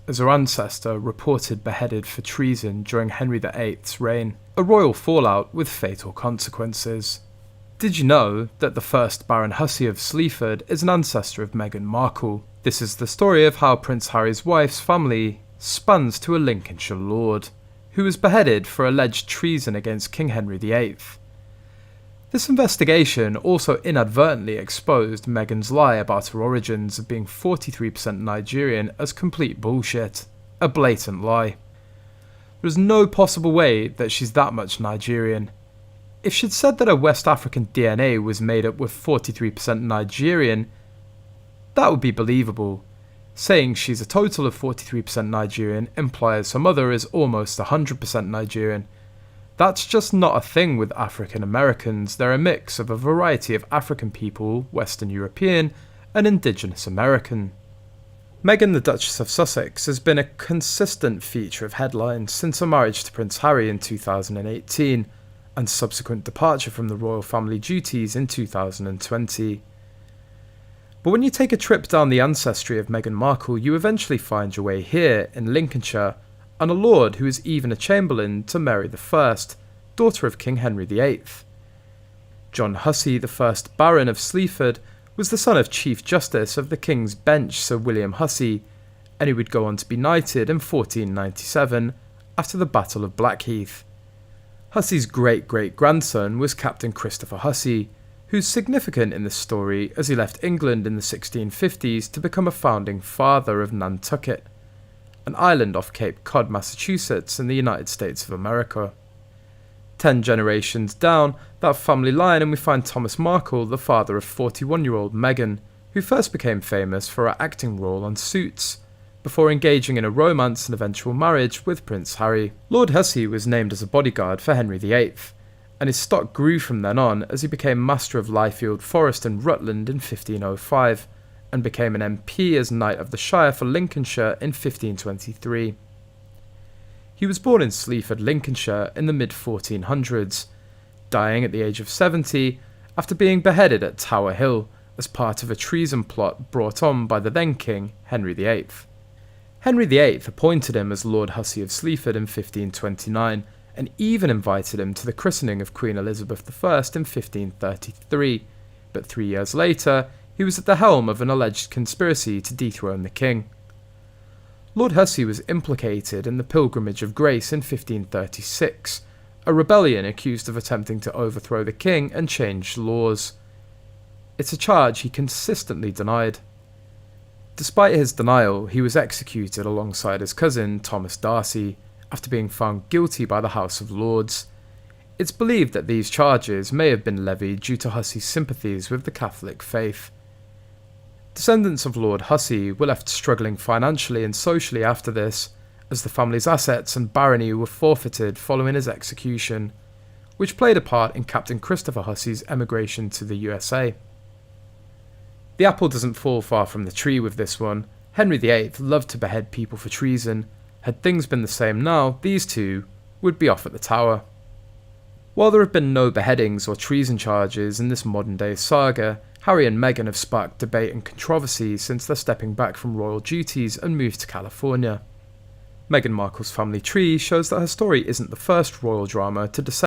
as her ancestor reported beheaded for treason during Henry VIII's reign, a royal fallout with fatal consequences. Did you know that the first Baron Hussey of Sleaford is an ancestor of Meghan Markle? This is the story of how Prince Harry's wife's family spans to a Lincolnshire Lord, who was beheaded for alleged treason against King Henry VIII. This investigation also inadvertently exposed Meghan's lie about her origins of being 43% Nigerian as complete bullshit, a blatant lie. There is no possible way that she's that much Nigerian. If she'd said that her West African DNA was made up with 43% Nigerian, that would be believable. Saying she's a total of 43% Nigerian implies her mother is almost 100% Nigerian. That's just not a thing with African Americans. They're a mix of a variety of African people, Western European, and Indigenous American. Meghan, the Duchess of Sussex, has been a consistent feature of headlines since her marriage to Prince Harry in 2018, and subsequent departure from the royal family duties in 2020. But when you take a trip down the ancestry of Meghan Markle, you eventually find your way here in Lincolnshire, and a lord who is even a chamberlain to Mary I, daughter of King Henry VIII. John Hussey, the first Baron of Sleaford, was the son of Chief Justice of the King's Bench Sir William Hussey, and he would go on to be knighted in 1497 after the Battle of Blackheath. Hussey's great-great-grandson was Captain Christopher Hussey, who's significant in this story as he left England in the 1650s to become a founding father of Nantucket, an island off Cape Cod, Massachusetts in the United States of America. 10 generations down that family line and we find Thomas Markle, the father of 41-year-old Meghan, who first became famous for her acting role on Suits, before engaging in a romance and eventual marriage with Prince Harry. Lord Hussey was named as a bodyguard for Henry VIII, and his stock grew from then on as he became Master of Lyfield Forest in Rutland in 1505, and became an MP as Knight of the Shire for Lincolnshire in 1523. He was born in Sleaford, Lincolnshire in the mid-1400s, dying at the age of 70 after being beheaded at Tower Hill as part of a treason plot brought on by the then King Henry VIII. Henry VIII appointed him as Lord Hussey of Sleaford in 1529 and even invited him to the christening of Queen Elizabeth I in 1533, but 3 years later he was at the helm of an alleged conspiracy to dethrone the king. Lord Hussey was implicated in the Pilgrimage of Grace in 1536, a rebellion accused of attempting to overthrow the king and change laws. It's a charge he consistently denied. Despite his denial, he was executed alongside his cousin Thomas Darcy after being found guilty by the House of Lords. It's believed that these charges may have been levied due to Hussey's sympathies with the Catholic faith. Descendants of Lord Hussey were left struggling financially and socially after this, as the family's assets and barony were forfeited following his execution, which played a part in Captain Christopher Hussey's emigration to the USA. The apple doesn't fall far from the tree with this one. Henry VIII loved to behead people for treason. Had things been the same now, these two would be off at the Tower. While there have been no beheadings or treason charges in this modern-day saga, Harry and Meghan have sparked debate and controversy since their stepping back from royal duties and moved to California. Meghan Markle's family tree shows that her story isn't the first royal drama to descend